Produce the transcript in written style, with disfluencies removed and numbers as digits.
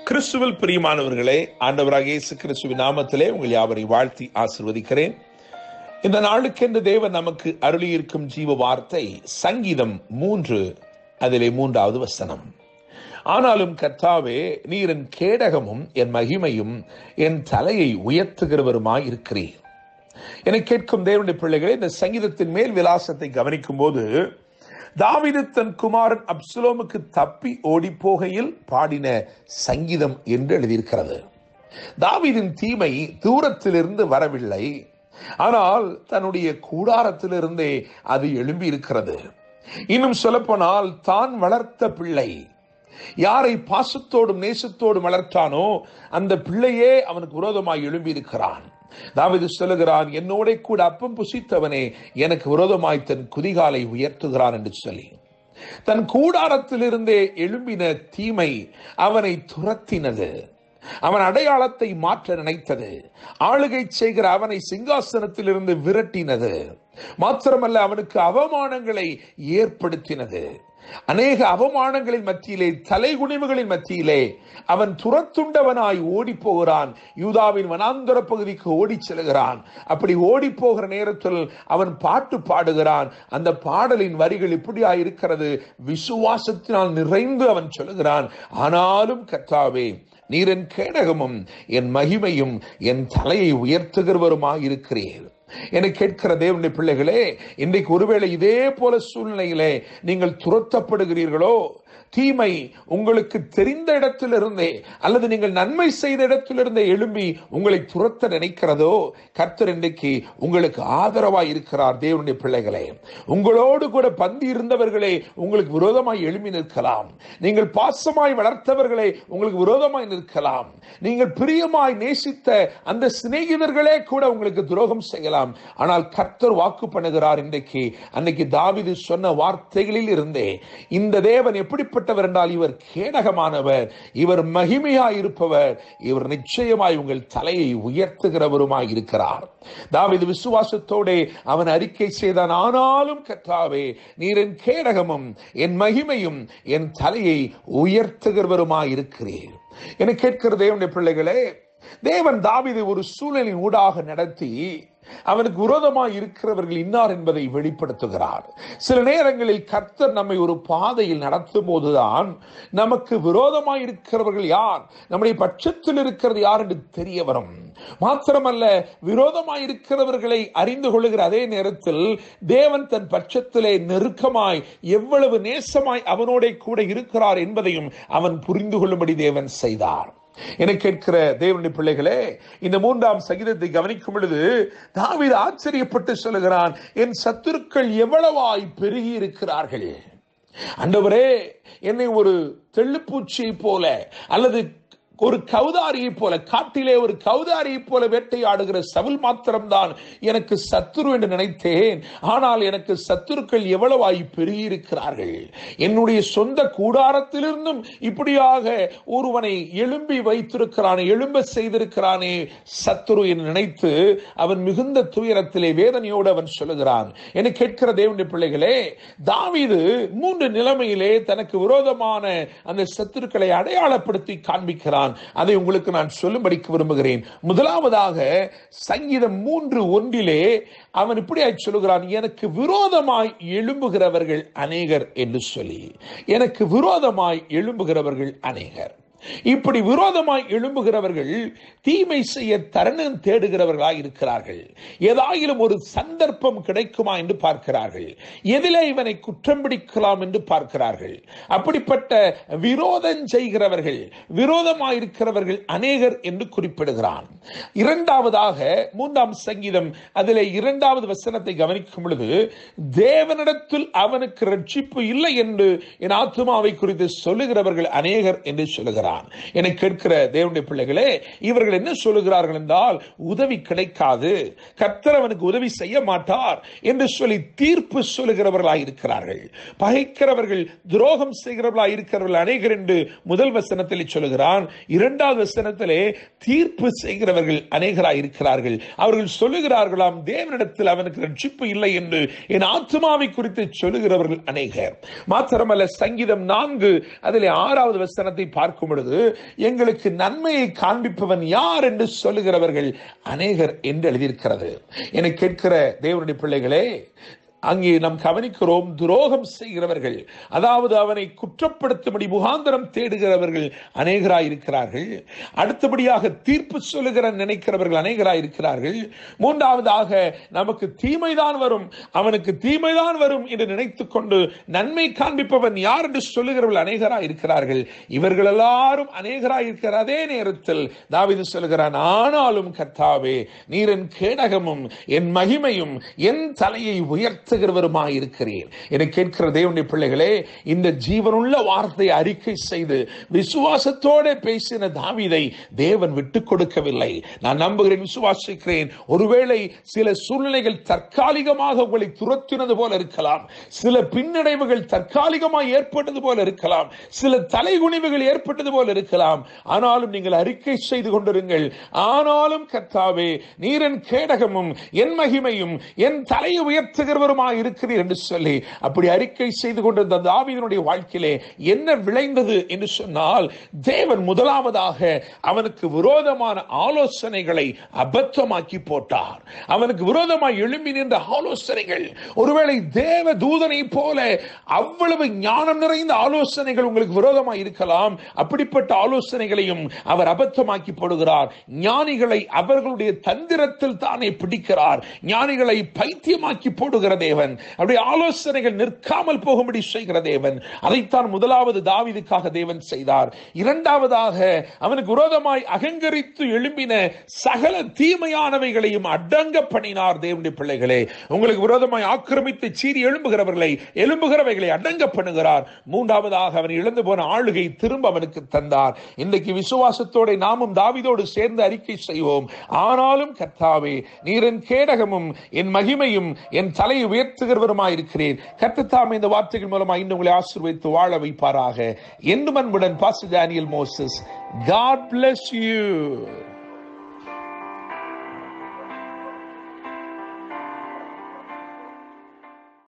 கிறிஸ்துவில் பிரியமானவர்களே, ஆண்டவராகிய இயேசு கிறிஸ்துவின் நாமத்திலே உங்கள் யாவரையும் வாழ்த்தி ஆசீர்வதிக்கிறேன். இந்த நாளுக்கென்று தேவன் நமக்கு அருளியிருக்கும் ஜீவ வார்த்தை சங்கீதம் 3, அதிலே 3வது வசனம். ஆனாலும் கர்த்தாவே, நீர் என் கேடகமும் என் மகிமையும் என் தலையை உயர்த்துகிறவருமாய் இருக்கிறீர். என கேட்கும் தேவனுடைய பிள்ளைகளே, இந்த சங்கீதத்தின் மேல் விலாசத்தை கவனிக்கும் போது தாவீது தன் குமாரன் அப்சலோமுக்கு தப்பி ஓடி போகையில் பாடின சங்கீதம் என்று எழுதியிருக்கிறது. தாவீதின் தீமை தூரத்திலிருந்து வரவில்லை, ஆனால் தன்னுடைய கூடாரத்திலிருந்தே அது எழும்பி இருக்கிறது. இன்னும் சொல்லப்போனால், தான் வளர்த்த பிள்ளை யாரை பாசத்தோடும் நேசத்தோடும் வளர்த்தானோ அந்த பிள்ளையே அவனுக்கு விரோதமாய் எழும்பி இருக்கிறான். தாவீது சொல்லுகிறான், என்னோட கூட அப்பம் புசித்தவனே எனக்கு விரோதமாய் தன் குதிகாலை உயர்த்துகிறான் என்று சொல்லி. தன் கூடாரத்திலிருந்தே எழும்பின தீமை அவனை துரத்தினது. அவன் அடையாளத்தை மாற்ற நினைத்தது. ஆளுகை செய்கிற அவனை சிங்காசனத்திலிருந்து விரட்டினது. மாத்திரமல்ல, அவனுக்கு அவமானங்களை ஏற்படுத்தினது. அநேக அவமானங்களின் மத்தியிலே, தலைகுனிவுகளின் மத்தியிலே அவன் துரத்துண்டவனாய் ஓடி போகிறான். யூதாவின் வனாந்தர பகுதிக்கு ஓடி செல்கிறான். அப்படி ஓடி போகிற நேரத்தில் அவன் பாட்டு பாடுகிறான். அந்த பாடலின் வரிகள் இப்படியாய் இருக்கிறது. விசுவாசத்தினால் நிறைந்து அவன் சொல்லுகிறான், ஆனாலும் கர்த்தாவே, நீர் என் கேடகமும் என் மகிமையும் என் தலையை உயர்த்துகிறவருமாய் இருக்கிறீர். என கேட்கிற தேவனுடைய பிள்ளைகளே, இன்றைக்கு ஒருவேளை இதே போல சூழ்நிலையிலே நீங்கள் துரத்தப்படுகிறீர்களோ, தீமை உங்களுக்கு தெரிந்த இடத்திலிருந்தே அல்லது நீங்கள் நன்மை செய்த இடத்திலிருந்தே எழும்பி உங்களை துரத்த நினைக்கிறதோ, கர்த்தர் இன்றைக்கு உங்களுக்கு ஆதரவாய் இருக்கிறார். தேவனுடைய பிள்ளைகளே, உங்களோடு கூட பந்தி இருந்தவர்களே உங்களுக்கு விரோதமாய் எழும்பி நிற்கலாம். நீங்கள் பாசமாய் வளர்த்தவர்களே உங்களுக்கு விரோதமாய் நிற்கலாம். நீங்கள் பிரியமாய் நேசித்த அந்த சிநேகிதர்களே கூட உங்களுக்கு துரோகம் செய்யலாம். ஆனால் கர்த்தர் வாக்கு பண்ணுகிறார் இன்றைக்கு. அன்னைக்கு தாவீது சொன்ன வார்த்தைகளில் இருந்தே இந்த தேவன் எப்படிப்பட்டவர் என்றால், இவர் கேடகமானவர், இவர் மகிமையாய் இருப்பவர், இவர் நிச்சயமாய் உங்கள் தலையை உயர்த்துகிறவருமாய் இருக்கிறார். தாவீது விசுவாசத்தோடு அவன் அறிக்கை செய்தான், ஆனாலும் கர்த்தாவே, நீர் என் கேடகமும் என் மகிமையும் என் தலையை உயர்த்துகிறவருமாய் இருக்கிறீர். என கேட்கிற தேவனுடைய பிள்ளைகளே, தேவன் தாவீதை ஒரு சூழலின் ஊடாக நடத்தி அவனுக்கு விரோதமாய் இருக்கிறவர்கள் இன்னார் என்பதை வெளிப்படுத்துகிறார். சில நேரங்களில் கர்த்தர் நம்மை ஒரு பாதையில் நடத்தும் போதுதான் நமக்கு விரோதமாய் இருக்கிறவர்கள் யார், நம்முடைய பட்சத்தில் இருக்கிறது யார் என்று தெரிய வரும். மாத்திரமல்ல, விரோதமாய் இருக்கிறவர்களை அறிந்து கொள்ளுகிற அதே நேரத்தில் தேவன் தன் பட்சத்திலே நெருக்கமாய் எவ்வளவு நேசமாய் அவனோட கூட இருக்கிறார் என்பதையும் அவன் புரிந்து கொள்ளும்படி தேவன் செய்தார். என கேட்கிற தேவனுடைய பிள்ளைகளே, இந்த 3ஆம் சங்கீதத்தை கவனிக்கும் பொழுது தாவீது ஆச்சரியப்பட்டு சொல்லுகிறான், என் சத்துருக்கள் எவ்வளவாய் பெருகி இருக்கிறார்கள். ஆண்டவரே, என்னை ஒரு தெள்ளுப்பூச்சியை போல அல்லது ஒரு கௌதாரியை போல, காட்டிலே ஒரு கௌதாரியை போல வேட்டையாடுகிற சவுல் மாத்திரம்தான் எனக்கு சத்துரு என்று நினைத்தேன். ஆனால் எனக்கு சத்துருக்கள் எவ்வளவாய் பெருகியிருக்கிறார்கள். என்னுடைய சொந்த கூடாரத்திலிருந்தும் இப்படியாக ஒருவனை எழும்பி வைத்திருக்கிறானே, எழும்ப செய்திருக்கிறானே சத்துரு என்று நினைத்து அவன் மிகுந்த துயரத்திலே வேதனையோடு அவன் சொல்லுகிறான். என கேட்கிற தேவனுடைய பிள்ளைகளே, தாவீது 3 நிலைமையிலே தனக்கு விரோதமான அந்த சத்துருக்களை அடையாளப்படுத்தி காண்பிக்கிறான். அதை உங்களுக்கு நான் சொல்லும்படிக்கு விரும்புகிறேன். முதலாவதாக சங்கீதம் 3:1 அவன் இப்படியாய் சொல்லுகிறான், எனக்கு விரோதமாய் எழும்புகிறவர்கள் அநேகர் என்று சொல்லி. எனக்கு விரோதமாய் எழும்புகிறவர்கள் அநேகர். இப்படி விரோதமாய் எழும்புகிறவர்கள் தீமை செய்ய தருணம் தேடுகிறவர்களாய் இருக்கிறார்கள். ஏதாயிலும் ஒரு சந்தர்ப்பம் கிடைக்குமா என்று பார்க்கிறார்கள். எதிலே இவனை குற்றம் பிடிக்கலாம் என்று பார்க்கிறார்கள். அப்படிப்பட்ட விரோதம் செய்கிறவர்கள், விரோதமாய் இருக்கிறவர்கள் அநேகர் என்று குறிப்பிடுகிறான். இரண்டாவதாக 3ஆம் சங்கீதம் அதிலே 2வது வசனத்தை கவனிக்கும் பொழுது, தேவனிடத்தில் அவனுக்கு ரட்சிப்பு இல்லை என்று என் ஆத்துமாவை குறித்து சொல்லுகிறவர்கள் அநேகர் என்று சொல்லுகிறார். என கேட்கிற தேவனுடைய பிள்ளைகளே, இவர்கள் என்ன சொல்லுகிறார்கள் என்றால், உதவி கிடைக்காது, கர்த்தர் அவனுக்கு உதவி செய்ய மாட்டார் என்று சொல்லி தீர்ப்பு சொல்லுகிறவர்களாய் இருக்கிறார்கள். பகைக்கிறவர்கள், துரோகம் செய்கிறவர்களாய் இருக்கிறவர்கள் அநேகர் என்று முதல் வசனத்தில் சொல்லுகிறான். 2வது வசனத்திலே தீர்ப்பு செய்கிறவர்கள் அநேகராய் இருக்கிறார்கள். அவர்கள் சொல்லுகிறார்களாம், தேவனிடத்தில் அவனுக்கு ரட்சிப்பு இல்லை என்று என் ஆத்துமாவை குறித்து சொல்லுகிறவர்கள் அநேகர். மாத்திரமல்ல, சங்கீதம் 4 அதிலே 6வது வசனத்தை பார்க்கும் பொழுது, இருக்கிறது, எங்களுக்கு நன்மையை காண்பிப்பவன் யார் என்று சொல்லுகிறவர்கள் அநேகர் என்று எழுதியிருக்கிறது. என கேட்கிற தேவனுடைய பிள்ளைகளே, அங்கே நாம் கவனிக்கிறோம், துரோகம் செய்கிறவர்கள், அதாவது அவனை குற்றப்படுத்தும்படி முகாந்திரம் தேடுகிறவர்கள் அநேகராயிருக்கிறார்கள். அடுத்தபடியாக தீர்ப்பு சொல்லுகிற நினைக்கிறவர்கள் அநேகராயிருக்கிறார்கள். மூன்றாவதாக நமக்கு தீமைதான் வரும், அவனுக்கு தீமைதான் வரும் என்று நினைத்துக் கொண்டு நன்மை காண்பிப்பவன் யார் என்று சொல்லுகிறவர்கள் அநேகராயிருக்கிறார்கள். இவர்கள் எல்லாரும் அநேகராயிருக்கிற அதே நேரத்தில் தாவீது சொல்லுகிறான், ஆனாலும் கர்த்தாவே நீர் என் கேடகமும் என் மகிமையும் என் தலையை உயர்த்த இருக்கிறேன். என கேட்கிற தேவனுடைய பிள்ளைகளே, இந்த ஜீவனுள்ள வார்த்தை அறிக்கை செய்து விசுவாசத்தோடு பேசின தாவீதை தேவன் விட்டுக் கொடுக்கவில்லை. நான் நம்புகிறேன், விசுவாசிக்கிறேன். ஒருவேளை சில சூழ்நிலைகள் தற்காலிகமாக உங்களை துரத்தினது போல இருக்கலாம், சில பின்னடைவுகள் தற்காலிகமாக ஏற்பட்டது போல இருக்கலாம், சில தலைகுனிவுகள் ஏற்பட்டது போல இருக்கலாம். ஆனாலும் நீங்கள் அறிக்கை செய்து கொண்டிருங்கள், ஆனாலும் கர்த்தாவே நீர் என் கேடகமும் என் மகிமையும் என் தலையை உயர்த்துகிறவரும் இருக்கிறீர் என்று சொல்லி அப்படி அறிக்கை செய்து கொண்டிருந்த தாவீதினுடைய வாழ்க்கையிலே என்ன விளைந்தது என்று சொன்னால், தேவன் முதலாவதாக அவனுக்கு விரோதமான ஆலோசனைகளை அபத்தமாக்கி போட்டார். அவனுக்கு விரோதமாய் எழும்பி நின்ற ஆலோசனைகள், ஒருவேளை தேவ தூதனை போல அவ்வளவு ஞானம் நிறைந்த ஆலோசனைகள் உங்களுக்கு விரோதமாய் இருக்கலாம். அப்படிப்பட்ட ஆலோசனைகளையும் அவர் அபத்தமாக்கி போடுகிறார். ஞானிகளை அவர்களுடைய தந்திரத்தில் தானே பிடிக்கிறார். ஞானிகளை பைத்தியமாக்கி போடுகிற தேவன், அப்படி ஆலோசனைகள் நிற்காமல் போகும்படி செய்கிற தேவன். அதைத்தான் முதலாவது தாவீதுக்காக தேவன் செய்தார். இரண்டாவதாக அவனுக்கு விரோதமாய் அகங்கரித்து எழும்பின சகல தீமையானவைகளையும் அடங்க பண்ணினார். தேவனுடைய பிள்ளைகளே, உங்களுக்கு விரோதமாய் ஆக்கிரமித்து சீறி எழும்புகிறவைகளை அடங்க பண்ணுகிறார். மூன்றாவதாக அவன் இழந்து போன ஆளுகை திரும்ப அவனுக்கு தந்தார். இன்றைக்கு விசுவாசத்தோட நாமும் தாவீதோடு சேர்ந்து அறிக்கை செய்வோம், ஆனாலும் கர்த்தாவே நீர் என் கேடகமும் என் மகிமையும் என் தலையை உயர்த்துகிறவருமாய் இருக்கிறேன். கர்த்தர் தாமே இந்த வார்த்தைகள் மூலமாக இன்னும் உங்களை ஆசீர்வதித்து வாழ வைப்பாராக. என்று அன்புடன் pastor Daniel Moses. God bless you.